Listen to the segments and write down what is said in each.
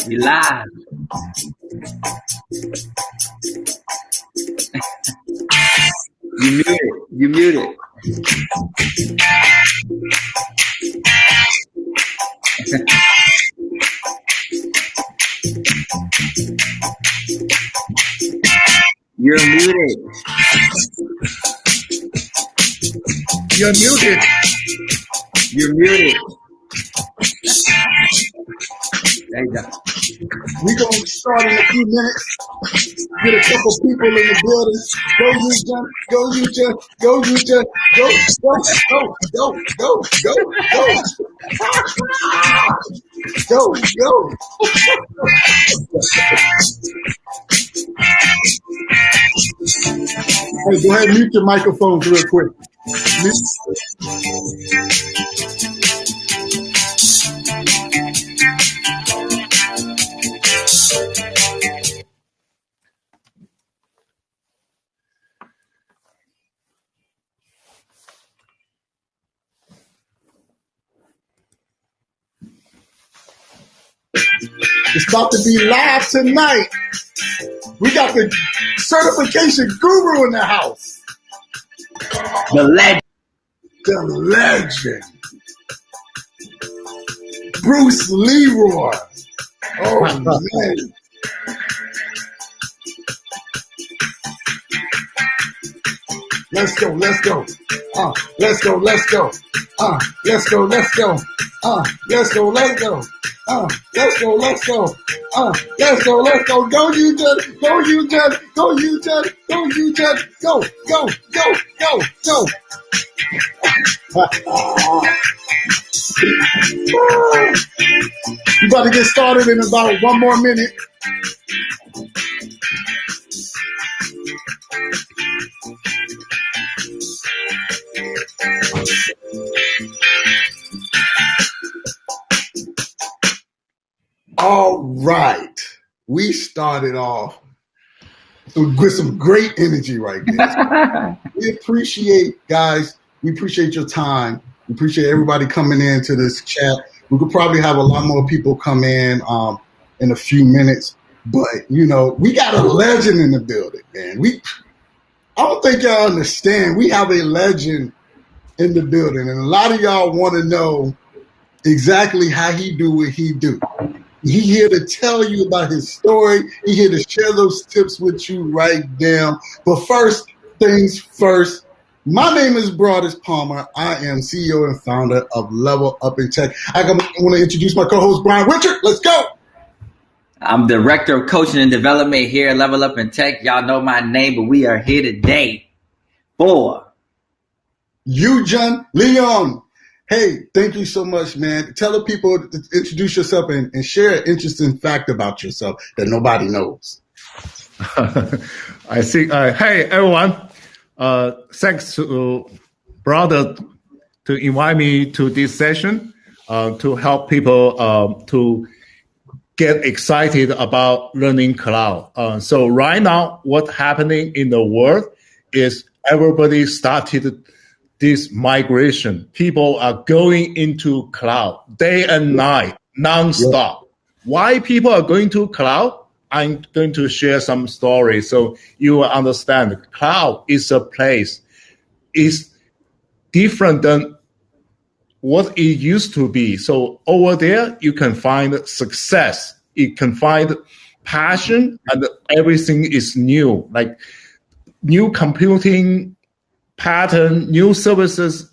We live. You muted. You muted. You're muted. You're muted. You're muted. There you go. We're going to start in a few minutes. Get a couple people in the building. Go Yujun, go Yujun, go Yujun, go, go, go, go, go. Go, go. Hey, go ahead and mute your microphones real quick. It's about to be live tonight. We got the certification guru in the house. The legend. The legend. Bruce Leroy. Oh, man. Let's go, let's go. Let's go, let's go. Let's go, let's go. Let's go, let's go. Let's go, let's go. Let's go, let's go. Go Yujun, go Yujun, go Yujun, go Yujun, go, go, go, go, go. You about to get started in about 1 more minute. All right. We started off with some great energy right there. We appreciate, guys, we appreciate your time. We appreciate everybody coming into this chat. We could probably have a lot more people come in a few minutes. But, you know, we got a legend in the building, man. I don't think y'all understand. We have a legend in the building. And a lot of y'all want to know exactly how he do what he do. He's here to tell you about his story. He's here to share those tips with you right now. But first things first, my name is Broadus Palmer. I am CEO and founder of Level Up in Tech. I want to introduce my co-host, Brian Richard. Let's go. I'm Director of Coaching and Development here at Level Up in Tech. Y'all know my name, but we are here today for Yujun Liang. Hey, thank you so much, man. Tell the people to introduce yourself and share an interesting fact about yourself that nobody knows. I think, hey, everyone. Thanks to Brother to invite me to this session to help people to get excited about learning cloud. So right now, what's happening in the world is everybody started this migration. People are going into cloud day and night, nonstop. Why people are going to cloud? I'm going to share some stories so you will understand. Cloud is a place. It's different than what it used to be. So over there, you can find success. You can find passion, and everything is new, like new computing pattern, new services.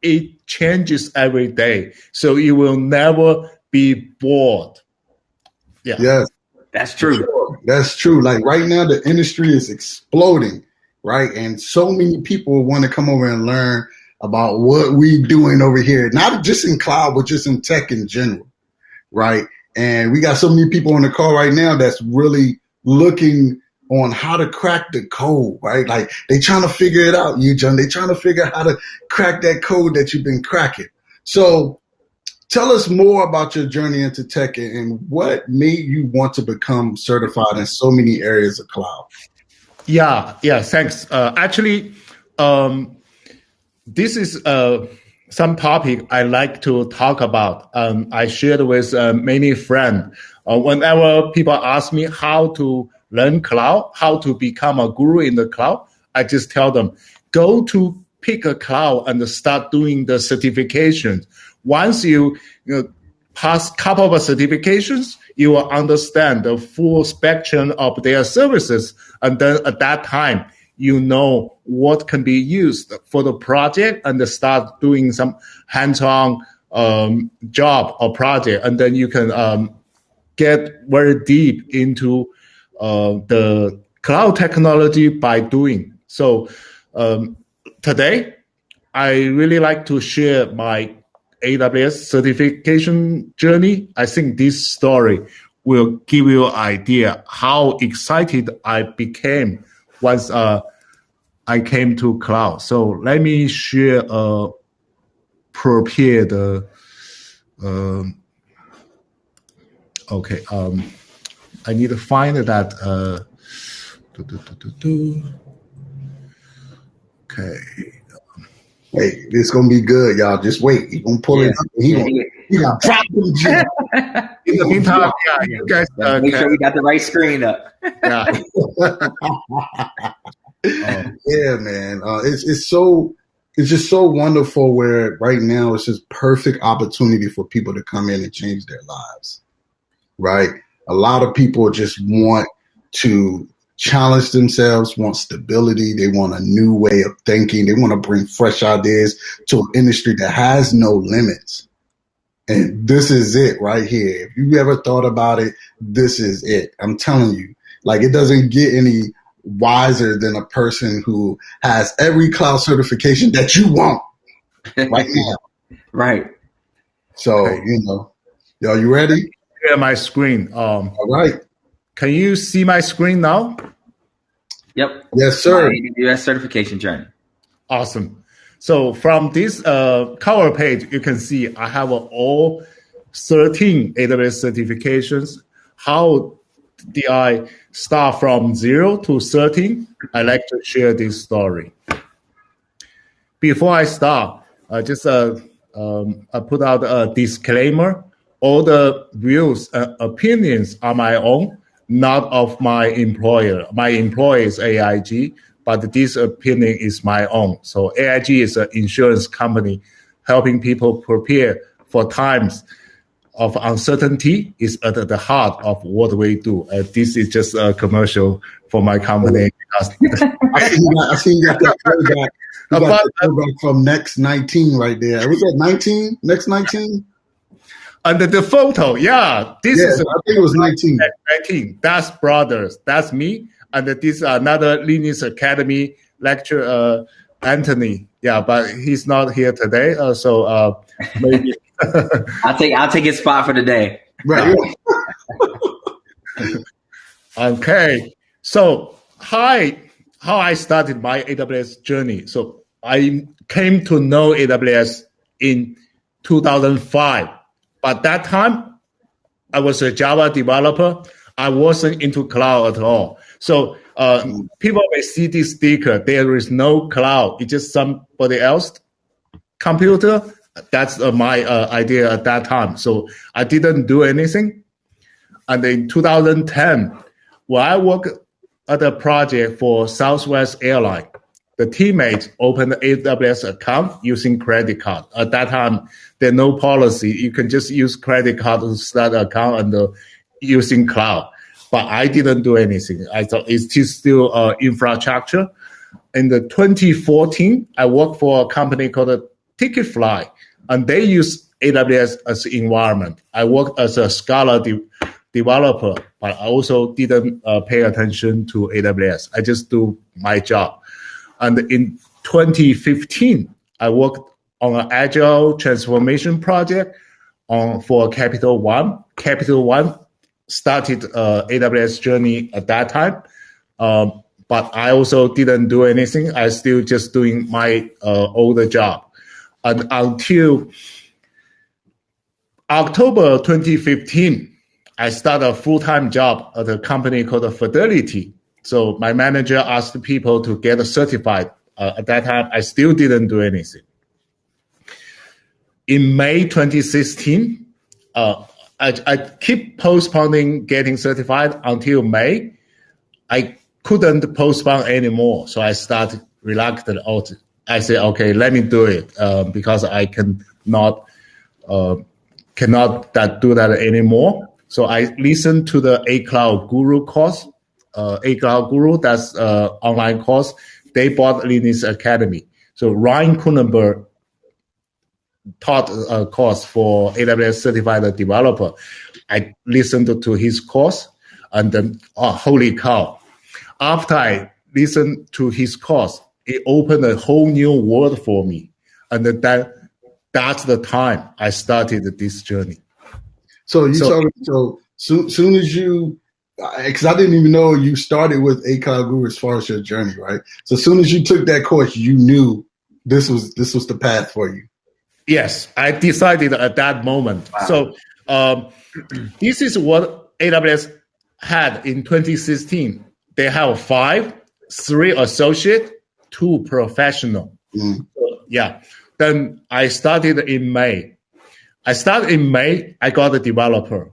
It changes every day. So you will never be bored. Yeah. Yes. That's true. Sure. That's true. Like right now, the industry is exploding, right? And so many people want to come over and learn about what we're doing over here, not just in cloud, but just in tech in general, right? And we got so many people on the call right now that's really looking on how to crack the code, right? Like they trying to figure it out, Yujun. They trying to figure out how to crack that code that you've been cracking. So tell us more about your journey into tech and what made you want to become certified in so many areas of cloud. Yeah, thanks. Actually, this is some topic I like to talk about. I shared with many friends. Whenever people ask me how to learn cloud, how to become a guru in the cloud, I just tell them, go to pick a cloud and start doing the certifications. Once you pass a couple of certifications, you will understand the full spectrum of their services. And then at that time, you know what can be used for the project and start doing some hands-on job or project. And then you can get very deep into the cloud technology by doing. So today, I really like to share my AWS certification journey. I think this story will give you an idea how excited I became once I came to cloud. So let me share prepare the okay. I need to find that okay. Hey, it's gonna be good, y'all. Just wait. He's gonna pull it up. He gonna drop them gems. In the meantime, yeah, you guys make sure you got the right screen up. Yeah. Yeah, man. It's just so wonderful where right now it's just perfect opportunity for people to come in and change their lives. Right? A lot of people just want to challenge themselves, want stability. They want a new way of thinking. They want to bring fresh ideas to an industry that has no limits. And this is it right here. If you ever thought about it, this is it. I'm telling you, like, it doesn't get any wiser than a person who has every cloud certification that you want right now. Right. So, y'all, you ready? Share my screen. All right. Can you see my screen now? Yep. Yes, sir. AWS certification journey. Awesome. So from this cover page, you can see I have all 13 AWS certifications. How did I start from 0 to 13? I like to share this story. Before I start, I put out a disclaimer. All the views and opinions are my own, not of my employer. My employer is AIG, but this opinion is my own. So AIG is an insurance company helping people prepare for times of uncertainty. Is at the heart of what we do. This is just a commercial for my company. I seen you got that throwback. You got the throwback from Next 19 right there. Was that 19? Next 19? Under the photo, yeah. This is I think it was 19. 19. That's brothers. That's me. And this another Linux Academy lecturer, Anthony. Yeah, but he's not here today. So maybe I'll take his spot for today. Right. Okay. So how I started my AWS journey. So I came to know AWS in 2005. But that time, I was a Java developer. I wasn't into cloud at all. So people may see this sticker. There is no cloud. It's just somebody else's computer. That's my idea at that time. So I didn't do anything. And in 2010, when I worked at a project for Southwest Airlines, the teammates opened an AWS account using credit card. At that time, there's no policy. You can just use credit card to start an account and using cloud. But I didn't do anything. I thought it's just still infrastructure. In the 2014, I worked for a company called Ticketfly, and they use AWS as an environment. I worked as a Scala developer, but I also didn't pay attention to AWS. I just do my job. And in 2015, I worked on an agile transformation project for Capital One. Capital One started AWS Journey at that time, but I also didn't do anything. I still just doing my older job. And until October 2015, I started a full-time job at a company called Fidelity. So my manager asked people to get certified. At that time, I still didn't do anything. in May 2016, I keep postponing getting certified until May. I couldn't postpone anymore, so I started reluctant. I said, okay, let me do it because I cannot do that anymore. So I listened to the A Cloud Guru course. A Cloud Guru, that's online course. They bought Linux Academy. So Ryan Kunnenberg taught a course for AWS certified developer. I listened to his course, and then, holy cow. After I listened to his course, it opened a whole new world for me. And that's the time I started this journey. So soon as you, because I didn't even know you started with A Cloud Guru as far as your journey, right? So as soon as you took that course, you knew this was the path for you. Yes, I decided at that moment. Wow. So this is what AWS had in 2016. They have 5, 3 associate, 2 professional. So, yeah. Then I started in May. I got a developer.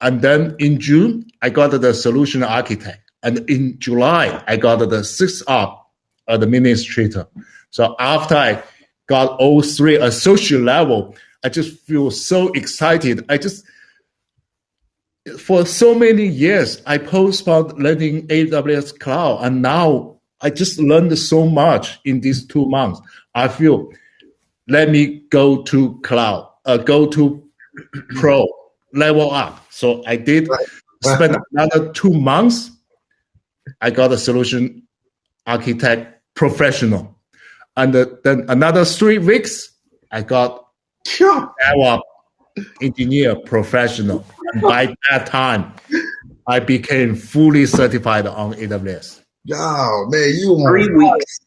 And then in June, I got the solution architect. And in July, I got the SysOps administrator. So after I got all 3 associate level, I just feel so excited. For so many years, I postponed learning AWS Cloud, and now I just learned so much in these 2 months. I feel, let me go to cloud, go to pro, level up. So I did spend another 2 months. I got a solution architect professional. And then another 3 weeks, I got DevOps engineer professional. And by that time, I became fully certified on AWS. Oh, man, you on 3 weeks.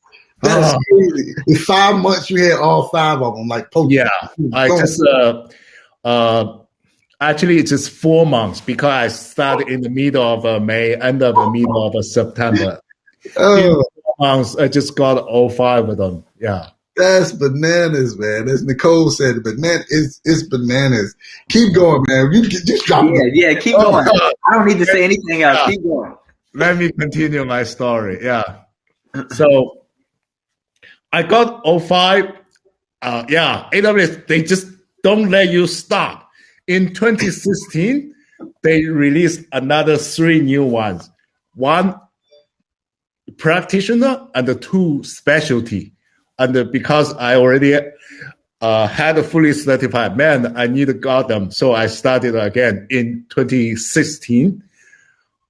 That's crazy. In 5 months, you had all 5 of them, like Pokemon. Yeah, I just actually it's just 4 months because I started in the middle of May, end of the middle of September. In 4 months, I just got all 5 of them. Yeah. That's bananas, man. As Nicole said, it's bananas. Keep going, man. You just drop it. Yeah, keep going. I don't need to say anything else. Keep going. Let me continue my story. Yeah. So I got all 5. AWS, they just don't let you stop. In 2016, they released another 3 new ones. 1 practitioner and 2 specialty. And because I already had a fully certified, I got them. So I started again in 2016.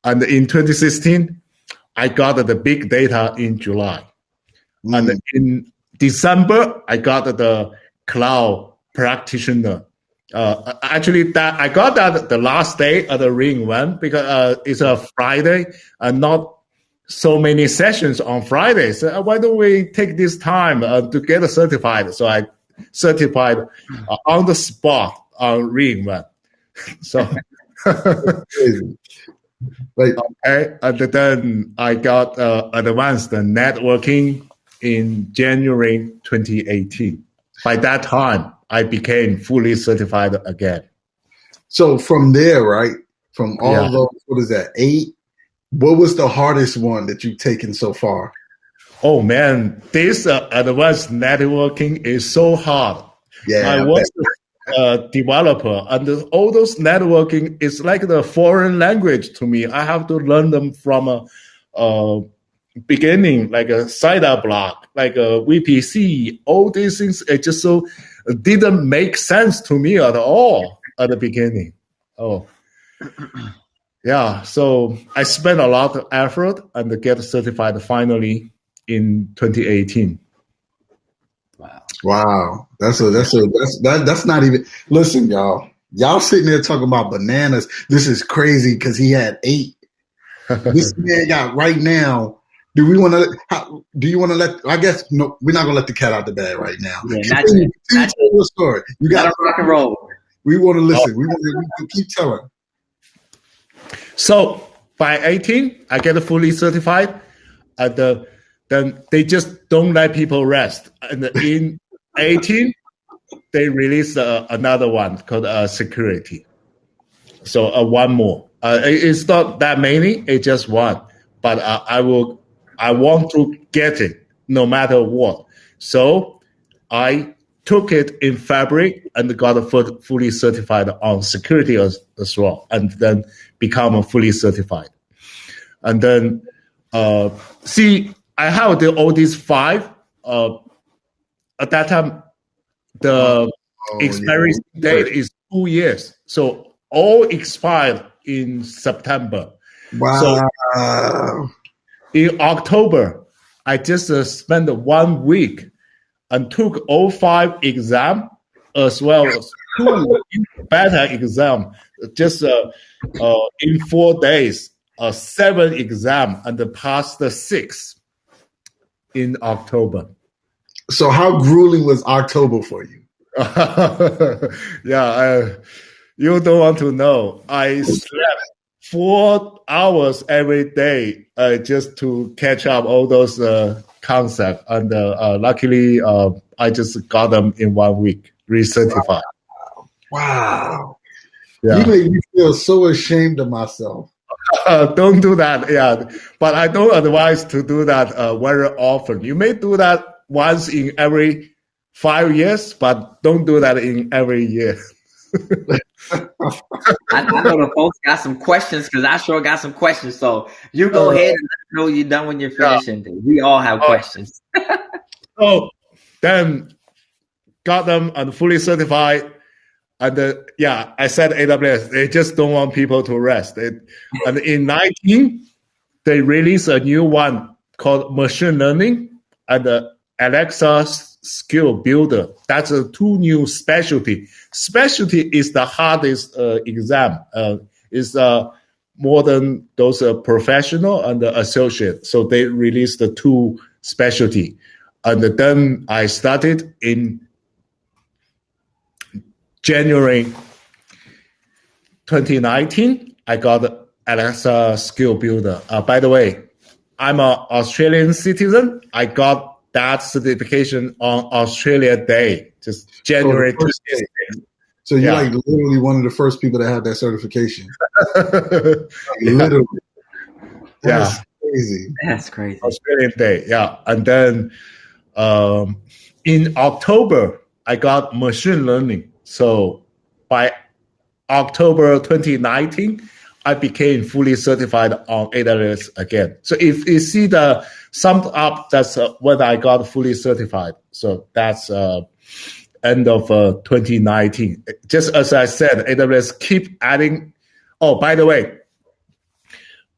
And in 2016, I got the big data in July. And in December, I got the cloud practitioner. Actually, I got that the last day of the ring one because it's a Friday and not so many sessions on Fridays. So why don't we take this time to get certified? So I certified on the spot on ring one. So okay, and then I got advanced networking in January 2018. By that time, I became fully certified again. So from there, right, from all those, what is that, 8? What was the hardest one that you've taken so far? Oh, man, this advanced networking is so hard. Yeah, I was a developer, and all those networking is like the foreign language to me. I have to learn them from a beginning, like a CIDR block, like a VPC. All these things, it just so didn't make sense to me at all at the beginning. Oh. Yeah, so I spent a lot of effort and get certified finally in 2018. Wow. That's not even, listen, y'all. Y'all sitting there talking about bananas. This is crazy because he had 8. This man got right now. Do you want to let, I guess, no, we're not going to let the cat out the bag right now. Yeah, tell your story. You got to rock and roll. We want to listen. We want to keep telling. So by 18, I get fully certified. And then they just don't let people rest. And in 18, they released another one called security. So one more. It's not that many. It's just one. But I want to get it no matter what. So I took it in February and got fully certified on security as well, and then become fully certified. And then see, I have all these 5. At that time, the expiration date is 2 years. So all expired in September. Wow. So in October, I just spent 1 week and took all 5 exams as well as 2 beta exam. Just in 4 days, 7 exam and passed the 6 in October. So how grueling was October for you? Yeah, you don't want to know. I slept 4 hours every day just to catch up all those concepts. And luckily, I just got them in 1 week, recertified. Wow. Yeah. You made me feel so ashamed of myself. Don't do that. Yeah, but I don't advise to do that very often. You may do that once in every 5 years, but don't do that in every year. I know the folks got some questions because I sure got some questions. So you go ahead and let us know you're done when you're finished, and we all have questions. So then got them and fully certified. And I said AWS, they just don't want people to rest. And in 19, they released a new one called machine learning and the Alexa skill builder. That's 2 new specialty. Specialty is the hardest exam. Is more than those professional and associate. So they released the 2 specialty. And then I started in January 2019, I got Alexa Skill Builder. By the way, I'm an Australian citizen. I got that certification on Australia Day, just January 26th. So you're like literally one of the first people that had that certification. Literally. That's crazy. That's crazy. Australian Day, yeah. And then in October, I got machine learning. So by October 2019, I became fully certified on AWS again. So if you see the summed up, that's when I got fully certified. So that's end of 2019. Just as I said, AWS keep adding. Oh, by the way,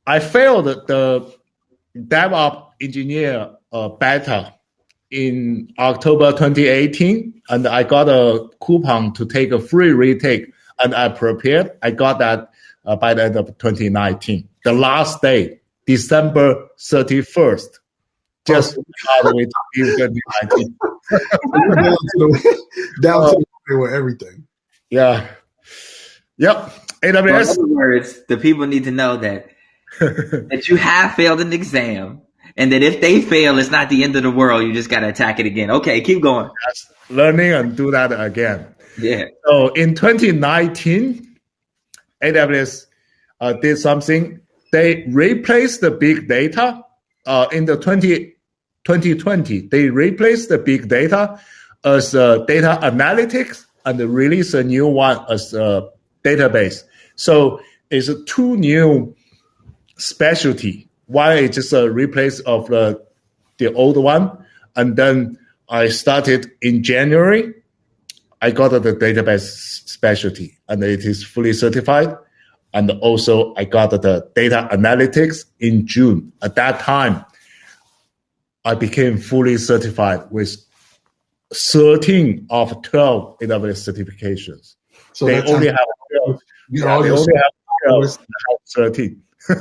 I failed the DevOps engineer beta in October 2018, and I got a coupon to take a free retake, and I prepared. I got that by the end of 2019. The last day, December 31st, just all the way to 2019. down to the with everything. Yeah. Yep. AWS. So in other words, the people need to know that that you have failed an exam. And that if they fail, it's not the end of the world. You just got to attack it again. Okay, keep going. Yes, learning and do that again. Yeah. So in 2019, AWS did something. They replaced the big data. In the 2020, they replaced the big data as data analytics and released a new one as a database. So it's 2 new specialty. One is just a replace of the old one. And then I started in January. I got the database specialty, and it is fully certified. And also I got the data analytics in June. At that time, I became fully certified with 13 of 12 AWS certifications. So they only have 12. They only have 12, 13. All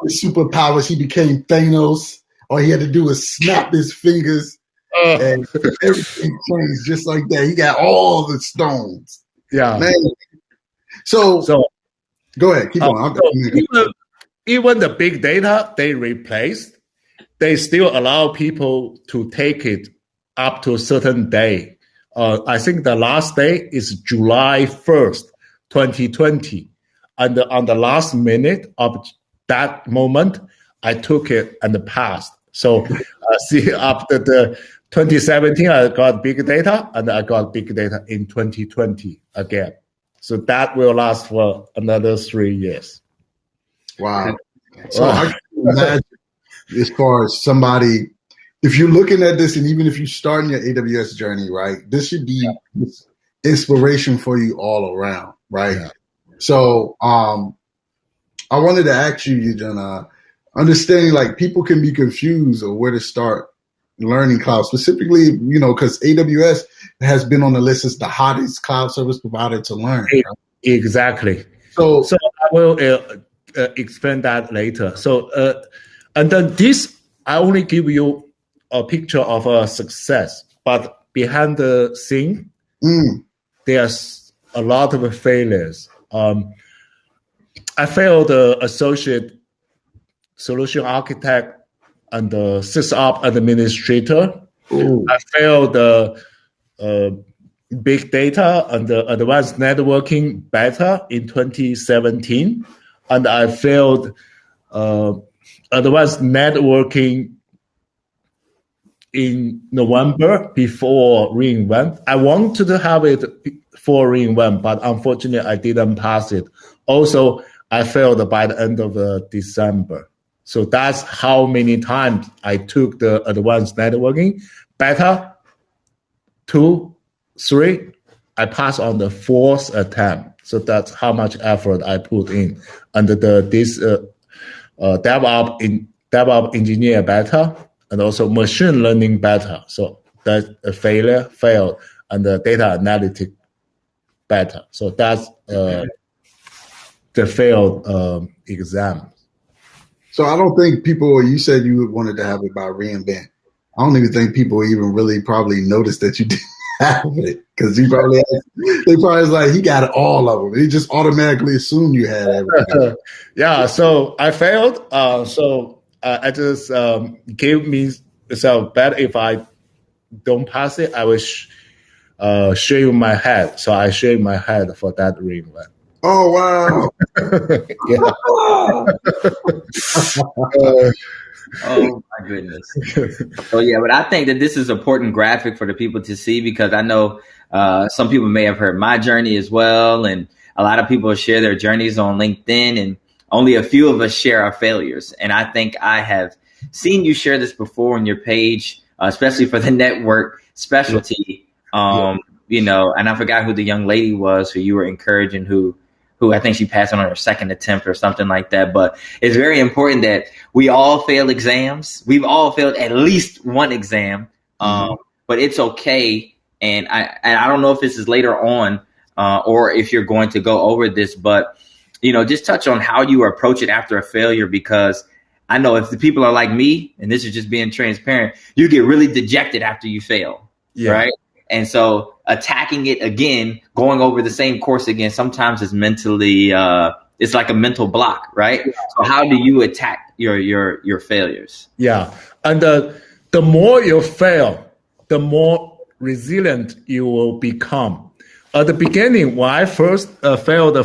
the superpowers, he became Thanos. All he had to do was snap his fingers and everything changed just like that. He got all the stones. Yeah. Man. So go ahead, keep on. Even the big data they replaced, they still allow people to take it up to a certain day. I think the last day is July 1st, 2020. And on the last minute of that moment, I took it and passed. So see, after the 2017, I got big data, and I got big data in 2020 again. So that will last for another 3 years. Wow. So I can imagine, as far as somebody, if you're looking at this, and even if you're starting your AWS journey, right, this should be inspiration for you all around, right? Yeah. So I wanted to ask you, Yujun, understanding like people can be confused of where to start learning cloud, specifically, because AWS has been on the list as the hottest cloud service provider to learn. Right? Exactly. So I will explain that later. So, and then this, I only give you a picture of a success, but behind the scene, there's a lot of failures. I failed the associate solution architect and the SysOps administrator. Ooh. I failed the big data and the advanced networking beta in 2017. And I failed advanced networking in November before reInvent. I wanted to have it for reInvent, but unfortunately I didn't pass it. Also, I failed by the end of December. So that's how many times I took the advanced networking beta 2, 3. I passed on the 4th attempt. So that's how much effort I put in. And this DevOps engineer beta and also machine learning beta. So that's a failed, and the data analytic beta. So that's the failed exam. So I don't think people, you said you wanted to have it by reInvent. I don't even think people even really probably noticed that you didn't have it, because they probably was like, he got all of them. He just automatically assumed you had everything. Yeah, so I failed. So I just gave me, so bad if I don't pass it, I will shave my head. So I shaved my head for that reInvent. Oh, wow. Oh my goodness. So yeah, but I think that this is an important graphic for the people to see, because I know some people may have heard my journey as well, and a lot of people share their journeys on LinkedIn, and only a few of us share our failures. And I think I have seen you share this before on your page, especially for the network specialty. And I forgot who the young lady was who you were encouraging, who I think she passed on her second attempt or something like that. But it's very important that we all fail exams. We've all failed at least one exam, but it's okay. And I don't know if this is later on or if you're going to go over this, but, just touch on how you approach it after a failure, because I know if the people are like me, and this is just being transparent, you get really dejected after you fail, right? And so attacking it again, going over the same course again, sometimes is mentally, it's like a mental block, right? So how do you attack your failures? Yeah. And the more you fail, the more resilient you will become. At the beginning, when I first failed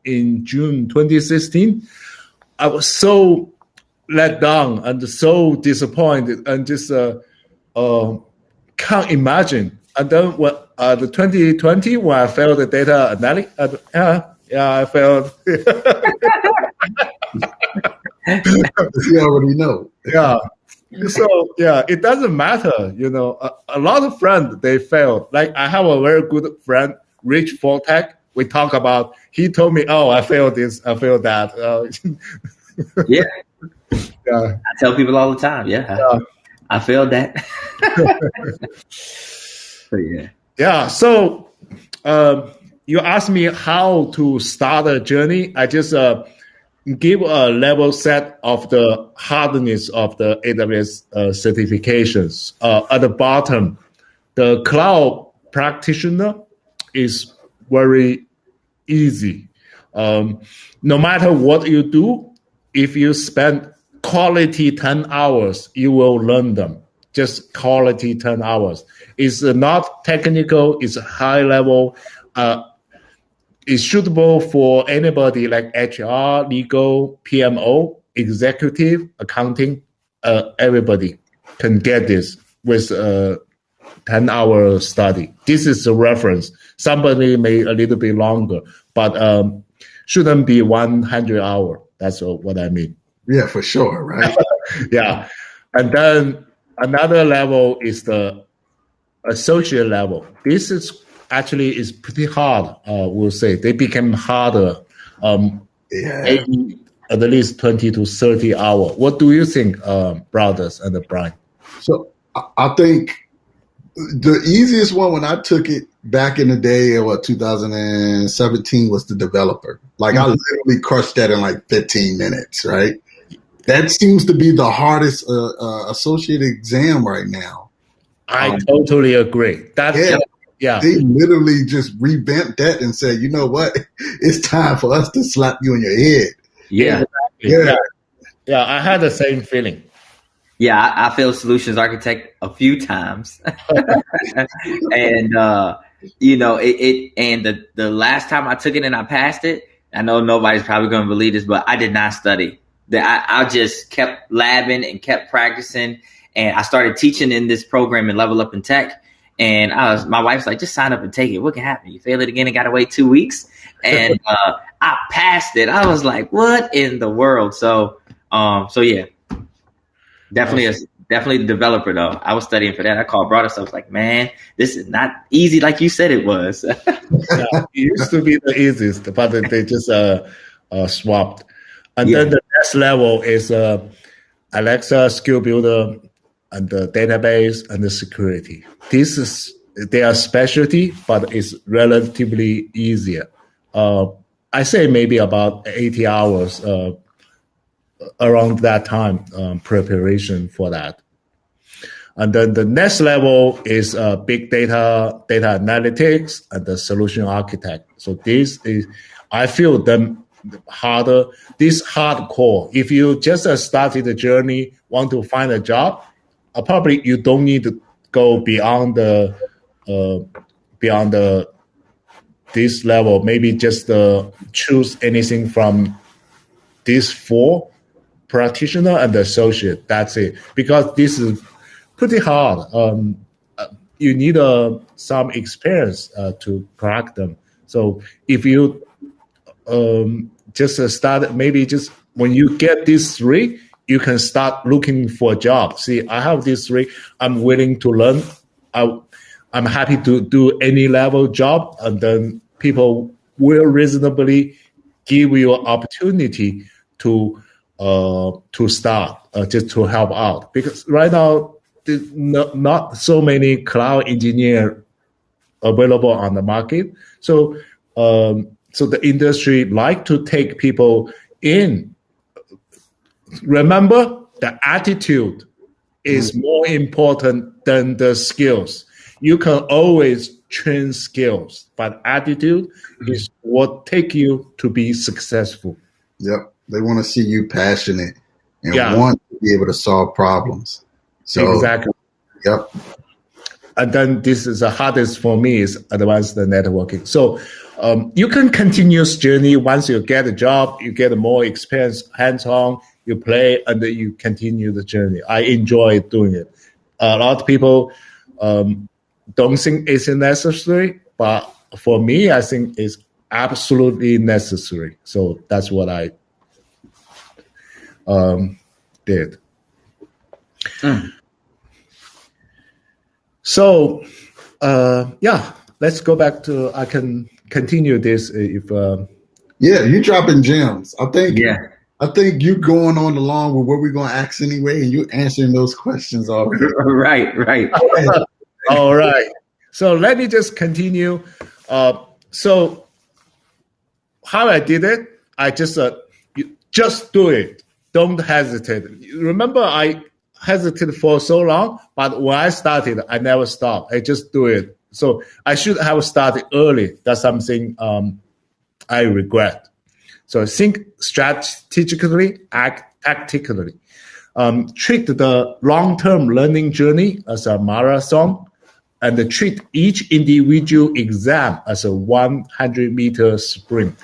in June 2016, I was so let down and so disappointed and just can't imagine. And then when the 2020, when I failed the data analysis, I failed. You already know. Yeah. So it doesn't matter. A lot of friends, they failed. Like I have a very good friend, Rich Fortek. We talk about. He told me, "Oh, I failed this, I failed that." Yeah. I tell people all the time. I failed that. So you asked me how to start a journey. I just give a level set of the hardness of the AWS certifications. At the bottom, the cloud practitioner is very easy. No matter what you do, if you spend quality 10 hours, you will learn them. just quality 10 hours. It's not technical. It's high level. It's suitable for anybody like HR, legal, PMO, executive, accounting. Everybody can get this with 10-hour study. This is a reference. Somebody may a little bit longer, but shouldn't be 100 hour. That's what I mean. Yeah, for sure, right? Yeah. And then another level is the associate level. This is actually is pretty hard, we'll say. They became harder, maybe at least 20 to 30 hours. What do you think, brothers and Brian? So I think the easiest one when I took it back in the day, 2017, was the developer. Like I literally crushed that in like 15 minutes, right? That seems to be the hardest associate exam right now. I totally agree. Yeah. They literally just revamped that and said, you know what? It's time for us to slap you in your head. Yeah. Yeah, I had the same feeling. Yeah, I failed solutions architect a few times. And the last time I took it and I passed it, I know nobody's probably going to believe this, but I did not study. I just kept labbing and kept practicing, and I started teaching in this program in Level Up in Tech. And my wife's like, just sign up and take it. What can happen? You fail it again and got to wait 2 weeks. And I passed it. I was like, what in the world? So yeah, definitely the developer though. I was studying for that. I called brothers. I was like, man, this is not easy like you said it was. It used to be the easiest, but they just swapped. And then the next level is Alexa Skill Builder and the database and the security. This is their specialty, but it's relatively easier. I say maybe about 80 hours around that time preparation for that. And then the next level is big data, data analytics, and the solution architect. So this is, I feel them harder, this hardcore. If you just started the journey, want to find a job, probably you don't need to go beyond this level. Maybe just choose anything from these four: practitioner and associate. That's it. Because this is pretty hard. You need some experience to crack them. So if you just start, maybe just when you get these three, you can start looking for a job. See, I have these three. I'm willing to learn. I'm happy to do any level job, and then people will reasonably give you an opportunity to start, just to help out. Because right now, there's not so many cloud engineers available on the market. So the industry like to take people in. Remember, the attitude is more important than the skills. You can always train skills, but attitude is what take you to be successful. Yep. They want to see you passionate and want to be able to solve problems. So, exactly. Yep. And then this is the hardest for me is advanced networking. So you can continue this journey. Once you get a job, you get more experience, hands-on, you play, and then you continue the journey. I enjoy doing it. A lot of people don't think it's necessary, but for me, I think it's absolutely necessary. So that's what I did. So, let's go back to, I can continue this if... you dropping gems. I think you going on along with what we're going to ask anyway, and you answering those questions already. Right. All right. So let me just continue. So how I did it, I just do it. Don't hesitate. Remember, I hesitated for so long, but when I started, I never stopped. I just do it. So I should have started early. That's something I regret. So think strategically, act tactically. treat the long-term learning journey as a marathon, and treat each individual exam as a 100-meter sprint.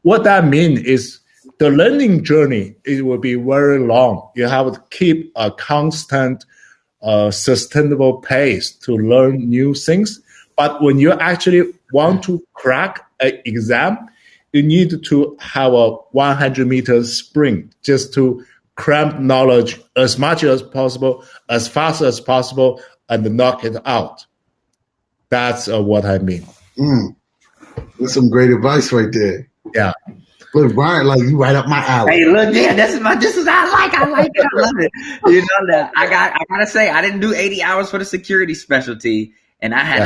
What that means is the learning journey, it will be very long. You have to keep a constant, sustainable pace to learn new things. But when you actually want to crack an exam, you need to have a 100-meter sprint just to cram knowledge as much as possible, as fast as possible, and knock it out. That's what I mean. That's some great advice right there. Yeah. Look, Brian, like you right up my alley. Hey, look, yeah, this is I like it. I love it. You know that I gotta say, I didn't do 80 hours for the security specialty, and I had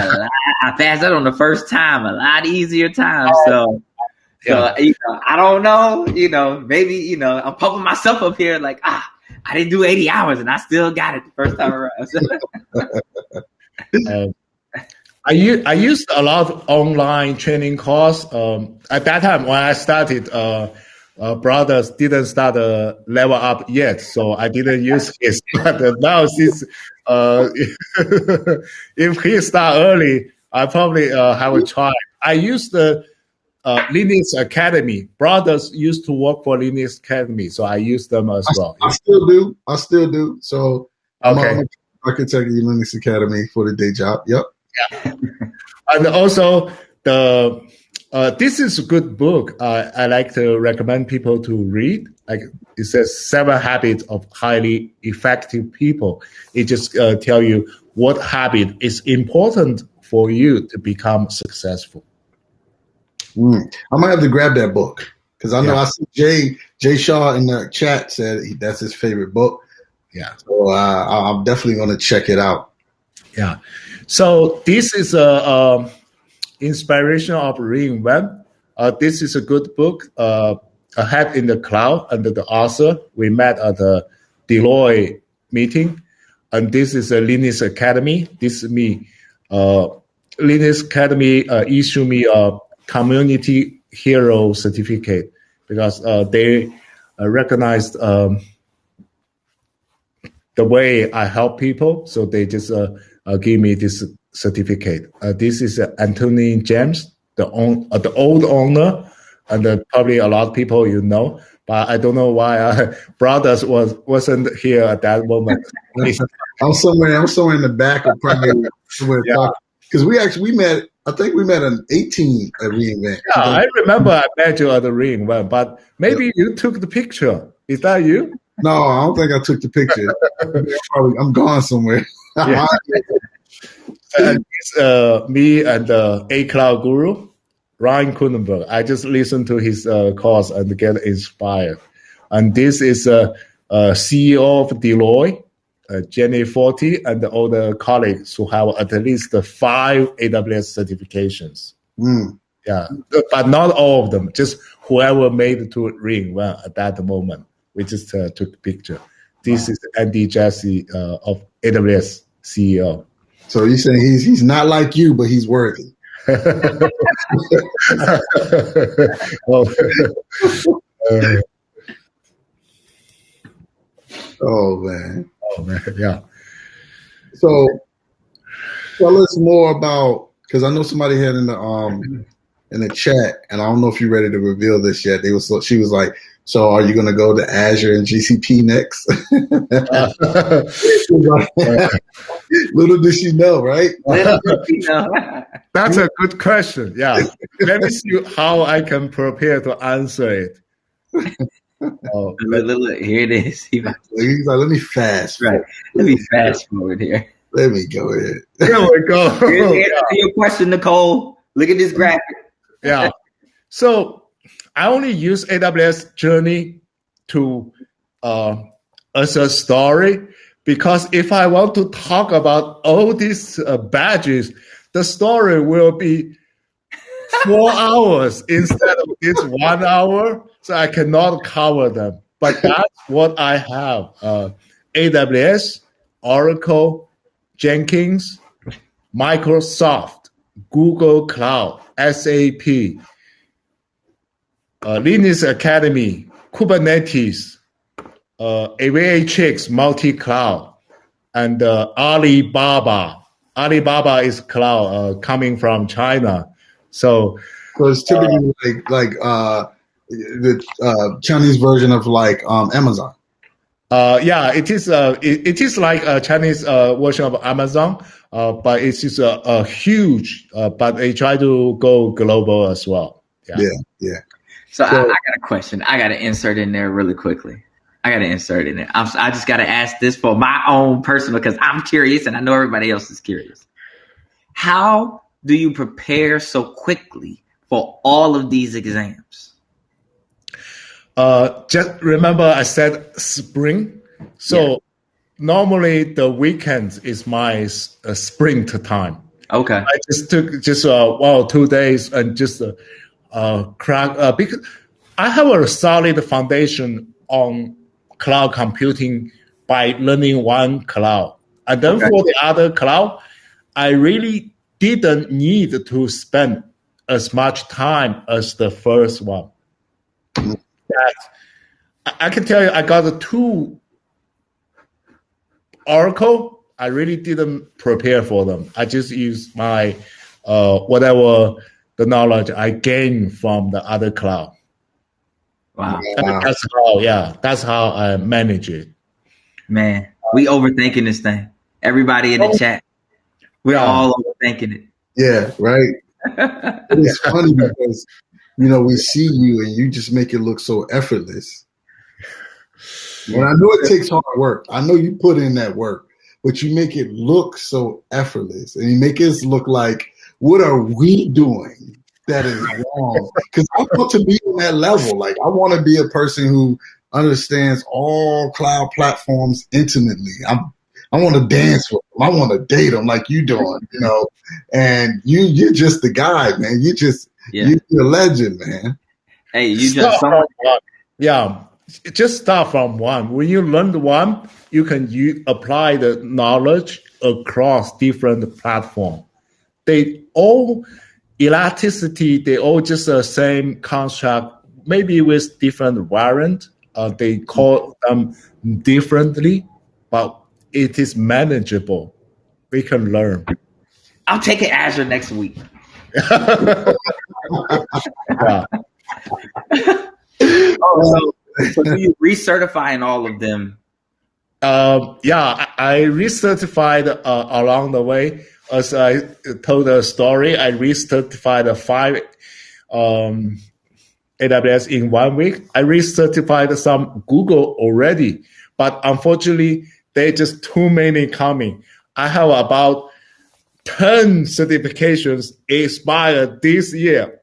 I passed that on the first time, a lot easier time. So I don't know, maybe, I'm pumping myself up here like, I didn't do 80 hours and I still got it the first time around. I used a lot of online training course. At that time when I started, brothers didn't start level up yet, so I didn't use his. But now, since if he start early, I probably have a try. I used the Linux Academy. Brothers used to work for Linux Academy, so I use them as well. I still do. So I'm an architect at Linux Academy for the day job. Yep. Yeah. And also this is a good book. I like to recommend people to read. Like it says 7 Habits of Highly Effective People. It just tell you what habit is important for you to become successful. I'm gonna have to grab that book because I know I see Jay Shaw in the chat said that's his favorite book. Yeah. So I'm definitely gonna check it out. Yeah. So this is a inspiration of Reinvent. This is a good book. Ahead in the Cloud under the author. We met at the Deloitte meeting, and this is a Linux Academy. This is me. Linux Academy issue me a community hero certificate because they recognized the way I help people. So they just give me this certificate. This is Anthony James, the old owner, and probably a lot of people you know. But I don't know why Brothers wasn't here at that moment. I'm somewhere in the back of probably somewhere because we met. I think we met in 18 at Reinvent. Yeah, I remember I met you at the Reinvent, but maybe you took the picture. Is that you? No, I don't think I took the picture. I'm gone somewhere. Yeah. And it's me and A Cloud Guru, Ryan Kunenberg. I just listened to his course and get inspired. And this is CEO of Deloitte, Jenny Forty, and all the colleagues who have at least 5 AWS certifications. Yeah, but not all of them. Just whoever made it to Reinvent at that moment. We just took a picture. This is Andy Jassy of AWS CEO. So you're saying he's not like you, but he's worthy. Oh man, yeah. So tell us more about, because I know somebody had in the chat, and I don't know if you're ready to reveal this yet. She was like, "So are you going to go to Azure and GCP next?" Little did she know, right? That's a good question. Yeah. Let me see how I can prepare to answer it. Here it is. He's like, let me fast. Right. Let me fast forward here. Let me go ahead. There we go. Here's your question, Nicole. Look at this graphic. Yeah. So I only use AWS Journey to as a story, because if I want to talk about all these badges, the story will be 4 hours instead of this 1 hour. So I cannot cover them. But that's what I have. AWS, Oracle, Jenkins, Microsoft, Google Cloud, SAP, Linux Academy, Kubernetes, AWS multi-cloud, and Alibaba. Alibaba is cloud coming from China. So it's typically like the Chinese version of like Amazon. Yeah, it is. It is like a Chinese version of Amazon, but it's just a huge. But they try to go global as well. Yeah. So I got a question. I got to insert in there really quickly. I just got to ask this for my own personal, because I'm curious and I know everybody else is curious. How do you prepare so quickly for all of these exams? Just remember I said spring. So normally the weekends is my sprint time. Okay. I just took 2 days and just crack because I have a solid foundation on cloud computing by learning one cloud. And then for the other cloud, I really didn't need to spend as much time as the first one. I can tell you, I got 2 Oracle. I really didn't prepare for them. I just used my whatever the knowledge I gained from the other cloud. Wow. That's how I manage it. Man, we overthinking this thing. Everybody in the chat, we're all overthinking it. Yeah, right. It's funny because we see you and you just make it look so effortless. And I know it takes hard work. I know you put in that work, but you make it look so effortless, and you make us look like, what are we doing that is wrong? Because I want to be on that level. Like, I want to be a person who understands all cloud platforms intimately. I want to dance with them. I want to date them like you doing, And you're just the guy, man. You're a legend, man. Hey, you just someone. Yeah. Just start from one. When you learn one, you can apply the knowledge across different platforms. They all elasticity. They all just the same construct, maybe with different variant. They call them differently, but it is manageable. We can learn. I'm taking Azure next week. So do you recertify in all of them? I recertified along the way. As I told the story, I recertified 5 AWS in 1 week. I recertified some Google already, but unfortunately, there just too many coming. I have about 10 certifications expired this year.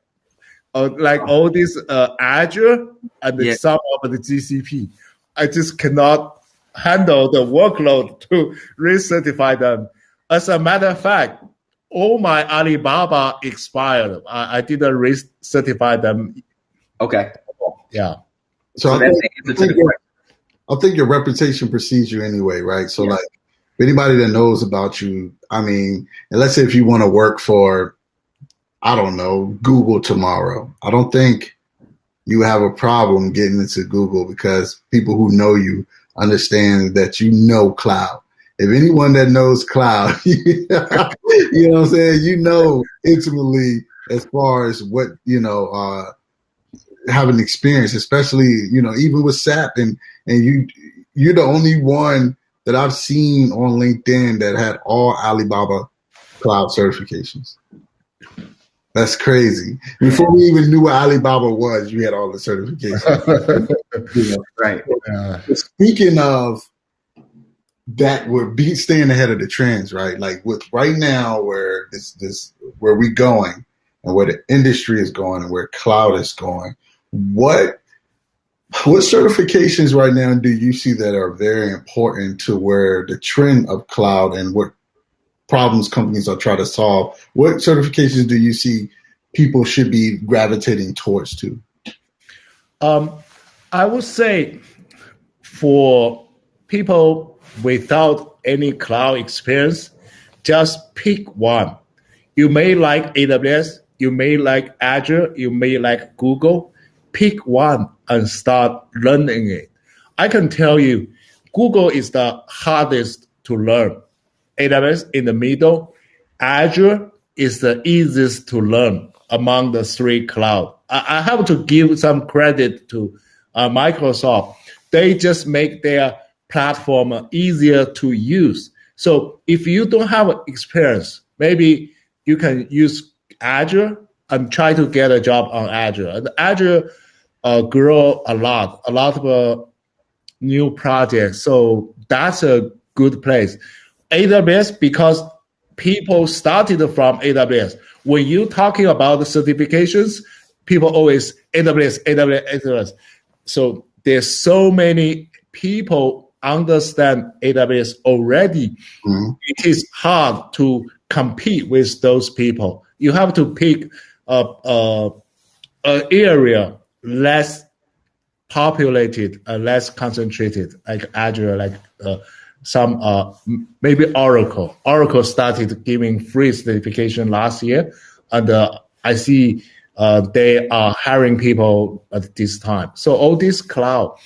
Like all this Azure and some of the GCP. I just cannot handle the workload to recertify them. As a matter of fact, all my Alibaba expired. I didn't recertify them. Okay. Yeah. So I think your reputation precedes you anyway, right? So like anybody that knows about you, I mean, and let's say if you want to work for, I don't know, Google tomorrow, I don't think you have a problem getting into Google because people who know you understand that you know cloud. If anyone that knows cloud, you know what I'm saying? You know intimately as far as what, have an experience, especially, even with SAP and you're the only one that I've seen on LinkedIn that had all Alibaba cloud certifications. That's crazy. Before we even knew what Alibaba was, you had all the certifications. Right. Speaking of that, we're staying ahead of the trends, right? Like with right now, where where we going, and where the industry is going, and where cloud is going. What certifications right now do you see that are very important to where the trend of cloud and what problems companies are trying to solve? What certifications do you see people should be gravitating towards to? I would say for people without any cloud experience, just pick one. You may like AWS, you may like Azure, you may like Google. Pick one and start learning it. I can tell you, Google is the hardest to learn. AWS in the middle. Azure is the easiest to learn among the three cloud. I have to give some credit to Microsoft. They just make their platform easier to use. So if you don't have experience, maybe you can use Azure and try to get a job on Azure. And Azure grow a lot of new projects. So that's a good place. AWS, because people started from AWS. When you're talking about the certifications, people always AWS. So there's so many people understand AWS already. Mm-hmm. It is hard to compete with those people. You have to pick an area less populated, less concentrated, like Azure, like some maybe Oracle. Oracle started giving free certification last year, and I see they are hiring people at this time. So all this cloud,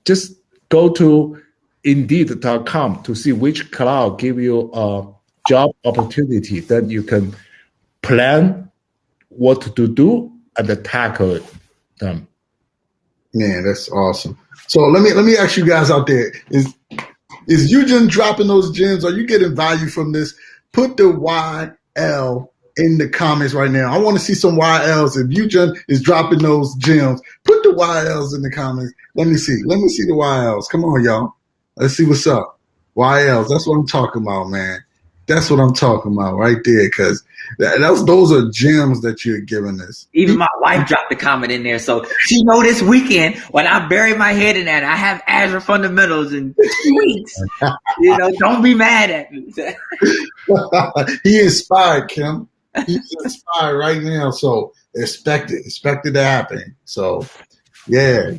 just go to Indeed.com to see which cloud give you a job opportunity. Then you can plan what to do and tackle them. Man, that's awesome. So let me ask you guys out there: Is Yujun dropping those gems? Are you getting value from this? Put the YL in the comments right now. I want to see some YLs. If Yujun is dropping those gems, put the YLs in the comments. Let me see the YLs. Come on, y'all. Let's see what's up. YLs. That's what I'm talking about, man. That's what I'm talking about right there, because those are gems that you're giving us. Even my wife dropped the comment in there, so she know this weekend when I bury my head in that, I have Azure fundamentals in 2 weeks. Don't be mad at me. He inspired, Kim. He's inspired right now, so expect it to happen. So, yeah.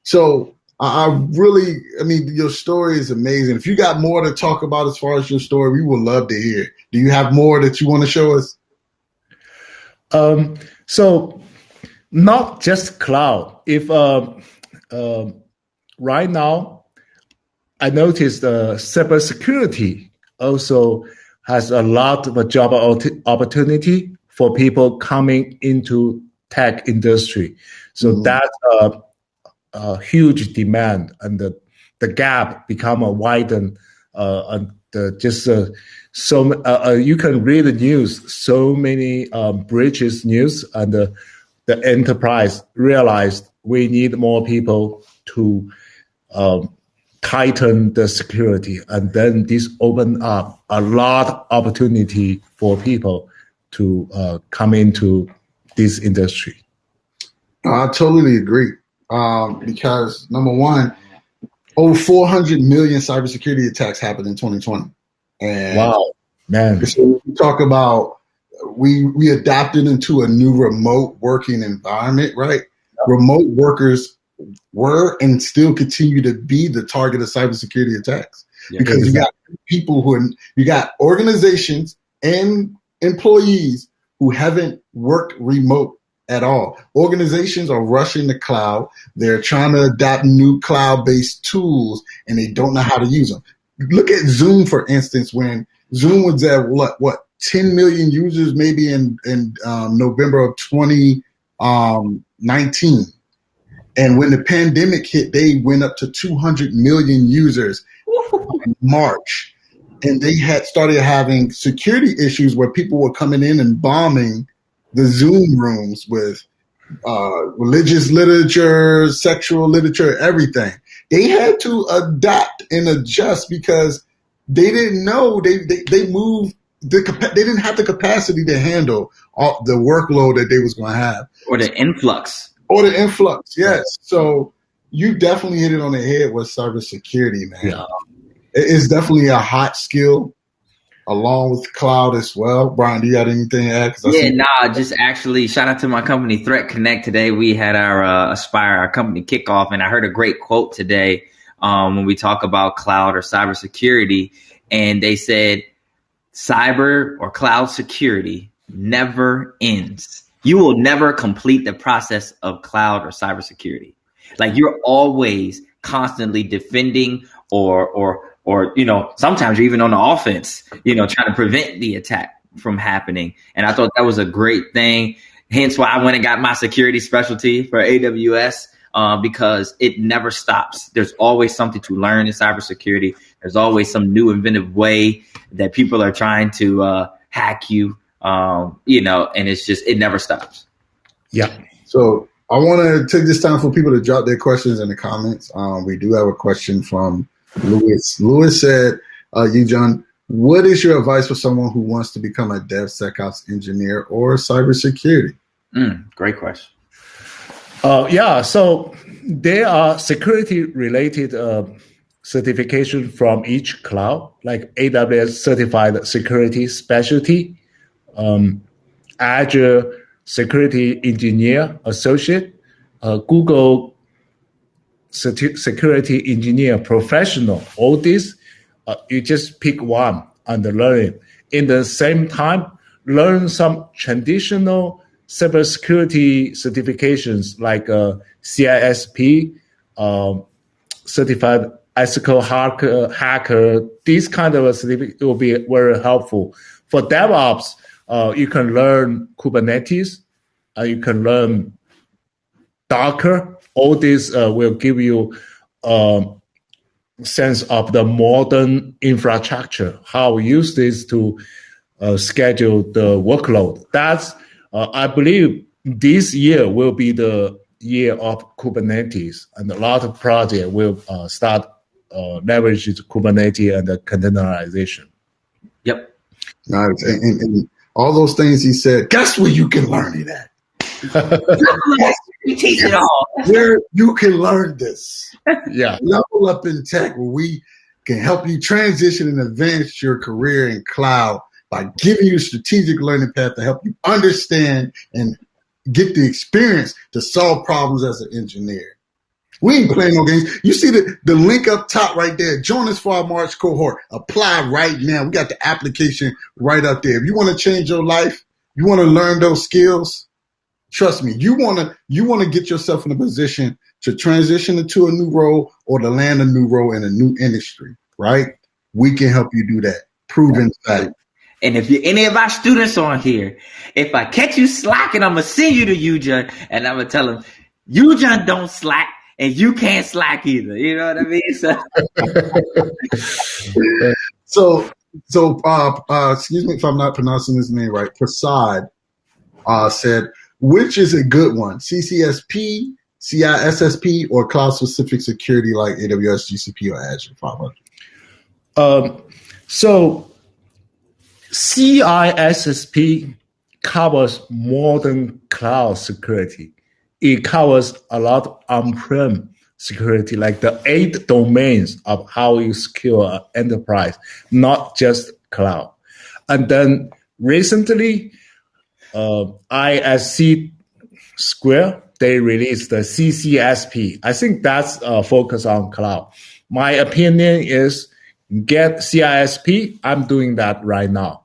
So your story is amazing. If you got more to talk about as far as your story, we would love to hear. Do you have more that you want to show us? So not just cloud. If right now, I noticed cybersecurity also has a lot of job opportunity for people coming into tech industry. So that's a huge demand, and the gap become a widen, and you can read the news, so many breaches news, and the enterprise realized we need more people to tighten the security, and then this opened up a lot of opportunity for people to come into this industry. I totally agree. Because number one, over 400 million cybersecurity attacks happened in 2020. And wow, man. So we talk about we adapted into a new remote working environment, right? Yep. Remote workers were and still continue to be the target of cybersecurity attacks. Yeah, because you got people you got organizations and employees who haven't worked remote at all. Organizations are rushing the cloud. They're trying to adopt new cloud-based tools, and they don't know how to use them. Look at Zoom, for instance, when Zoom was at what 10 million users maybe in November of 2019. And when the pandemic hit, they went up to 200 million users in March. And they had started having security issues where people were coming in and bombing the Zoom rooms with religious literature, sexual literature, everything. They had to adapt and adjust because they didn't know they moved. They didn't have the capacity to handle all the workload that they was going to have. Or the influx. Yes. So you definitely hit it on the head with cybersecurity, man. Yeah. It's definitely a hot skill, along with cloud as well. Brian, do you have anything to add? Just actually shout out to my company Threat Connect. Today we had our Aspire, our company kickoff, and I heard a great quote today when we talk about cloud or cybersecurity, and they said cyber or cloud security never ends. You will never complete the process of cloud or cybersecurity. Like you're always constantly defending or sometimes you're even on the offense, trying to prevent the attack from happening. And I thought that was a great thing. Hence why I went and got my security specialty for AWS, because it never stops. There's always something to learn in cybersecurity. There's always some new inventive way that people are trying to hack you, and it never stops. Yeah. So I want to take this time for people to drop their questions in the comments. We do have a question from Louis. Louis said, Yujun, what is your advice for someone who wants to become a DevSecOps engineer or cybersecurity? Great question. So there are security-related certification from each cloud, like AWS Certified Security Specialty, Azure Security Engineer Associate, Google Security Engineer Professional. All these, you just pick one and learn it. In the same time, learn some traditional cybersecurity certifications like CISP, Certified Ethical Hacker. These kind of certificates will be very helpful. For DevOps, you can learn Kubernetes, you can learn Docker. All these will give you a sense of the modern infrastructure, how we use this to schedule the workload. That's I believe this year will be the year of Kubernetes, and a lot of projects will start leveraging Kubernetes and the containerization. Yep. Nice. And all those things he said, guess where you can learn it at? We teach it all. Where you can learn this. Yeah. Level Up in Tech, where we can help you transition and advance your career in cloud by giving you a strategic learning path to help you understand and get the experience to solve problems as an engineer. We ain't playing no games. You see the link up top right there. Join us for our March cohort. Apply right now. We got the application right up there. If you want to change your life, you want to learn those skills, trust me, you want to get yourself in a position to transition into a new role or to land a new role in a new industry, right? We can help you do that. Proven fact. And if any of our students on here, if I catch you slacking, I'm going to send you to Yujun and I'm going to tell them, Yujun don't slack and you can't slack either. You know what I mean? So excuse me if I'm not pronouncing his name right. Prasad said, which is a good one? CCSP, CISSP, or cloud-specific security like AWS, GCP, or Azure 500? So CISSP covers modern cloud security. It covers a lot of on-prem security, like the 8 domains of how you secure an enterprise, not just cloud. And then recently, ISC Square, they released the CCSP. I think that's focused on cloud. My opinion is get CISP. I'm doing that right now.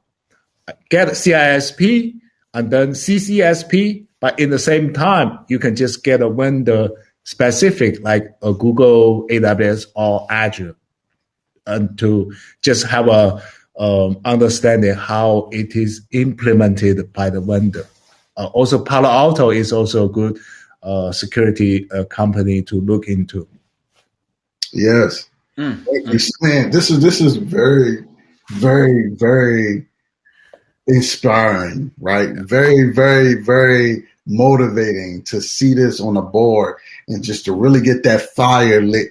Get CISP and then CCSP, but in the same time, you can just get a vendor specific like a Google, AWS, or Azure, and to just have a understanding how it is implemented by the vendor. Also, Palo Alto is also a good security company to look into. Yes. Man, this is very, very, very inspiring, right? Very, very, very motivating to see this on the board and just to really get that fire lit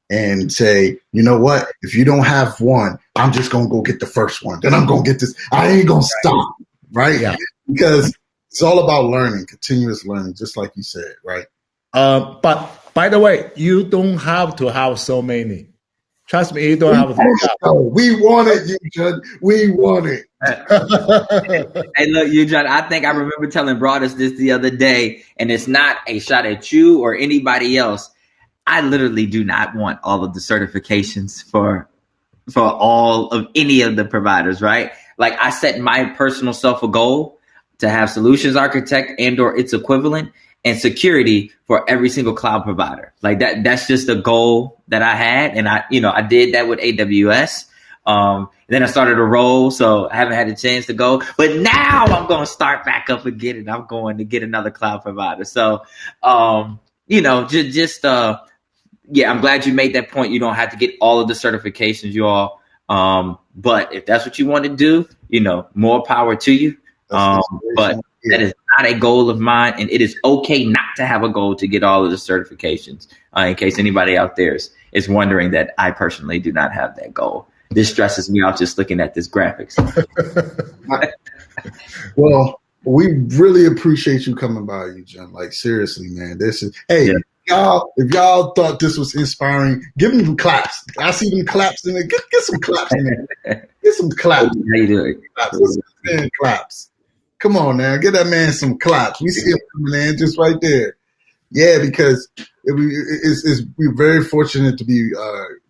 and say, you know what? If you don't have one, I'm just going to go get the first one. Then I'm going to get this. I ain't going to stop, right? Yeah. Because it's all about learning, continuous learning, just like you said, right? But by the way, you don't have to have so many. Trust me, you don't have to. We want it, Yujun. We want it. Hey, look, Yujun, I think I remember telling Broadus this the other day, and it's not a shot at you or anybody else. I literally do not want all of the certifications for all of any of the providers, right? Like I set my personal self a goal to have solutions architect and or its equivalent. and security for every single cloud provider. Like that's just a goal that I had. And I did that with AWS. Then I started a role, so I haven't had a chance to go. But now I'm going to start back up again, and I'm going to get another cloud provider. So, I'm glad you made that point. You don't have to get all of the certifications, you all. But if that's what you want to do, more power to you. But that is not a goal of mine, and it is okay not to have a goal to get all of the certifications. In case anybody out there is wondering that I personally do not have that goal. This stresses me out just looking at this graphics. Well, we really appreciate you coming by, Yujun. Like, seriously, man. Y'all, if y'all thought this was inspiring, give them some claps. I see them claps in there. Get some claps in there. Get some claps. How you doing? Claps. Come on now. Get that man some claps. We see him coming in just right there. Yeah, because we're very fortunate to be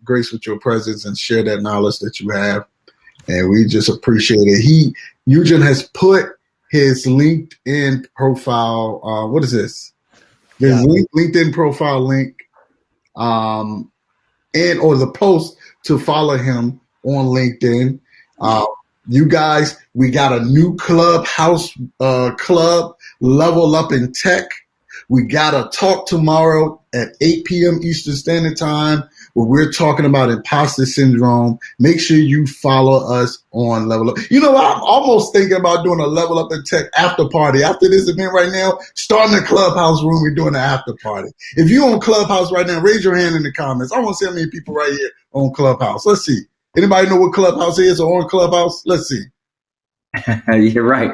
graced with your presence and share that knowledge that you have. And we just appreciate it. Yujun has put his LinkedIn profile, what is this? His LinkedIn profile link or the post to follow him on LinkedIn. You guys, we got a new clubhouse club, Level Up in Tech. We got a talk tomorrow at 8 p.m. Eastern Standard Time where we're talking about imposter syndrome. Make sure you follow us on Level Up. I'm almost thinking about doing a Level Up in Tech after party. After this event right now, starting the Clubhouse room, we're doing an after party. If you're on Clubhouse right now, raise your hand in the comments. I want to see how many people right here on Clubhouse. Let's see. Anybody know what Clubhouse is or on Clubhouse? Let's see. You're right.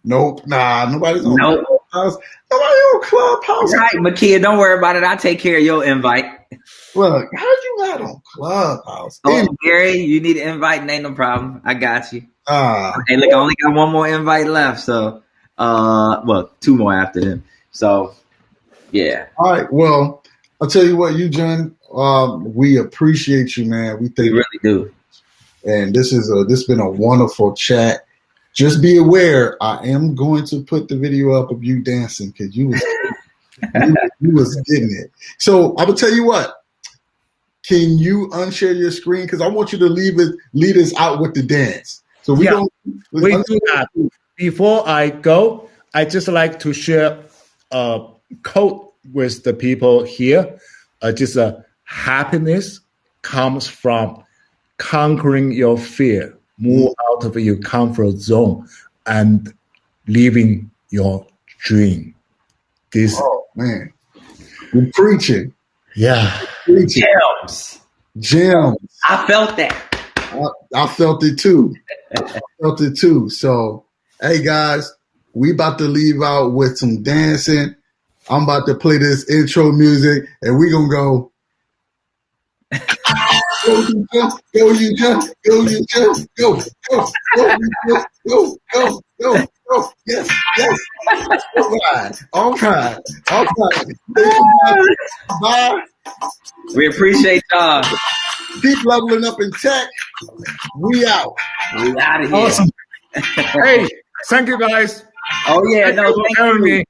Nope. Nah, nobody's on Clubhouse. Nobody on Clubhouse. Right, Makia, don't worry about it. I'll take care of your invite. Look, how'd you not on Clubhouse? Gary, you need an invite? Ain't no problem. I got you. Hey, look, I only got one more invite left. So, two more after him. So, yeah. All right. Well, I'll tell you what, Yujun, we appreciate you, man. We really do. And this has been a wonderful chat. Just be aware, I am going to put the video up of you dancing because you was getting it. So I will tell you what. Can you unshare your screen? Because I want you to lead us out with the dance. So we do that. Before I go, I just like to share a quote with the people here. Happiness comes from conquering your fear, move out of your comfort zone, and living your dream. Man, you're preaching. Yeah. Preaching. Gems. I felt that. I felt it too. So, hey guys, we about to leave out with some dancing. I'm about to play this intro music, and we gonna go. Go, you jump, go. Yes. All right. Bye. We appreciate y'all. Keep leveling up in tech. We out. We out of here. Awesome. Hey, thank you guys. Oh yeah, thank you for having me.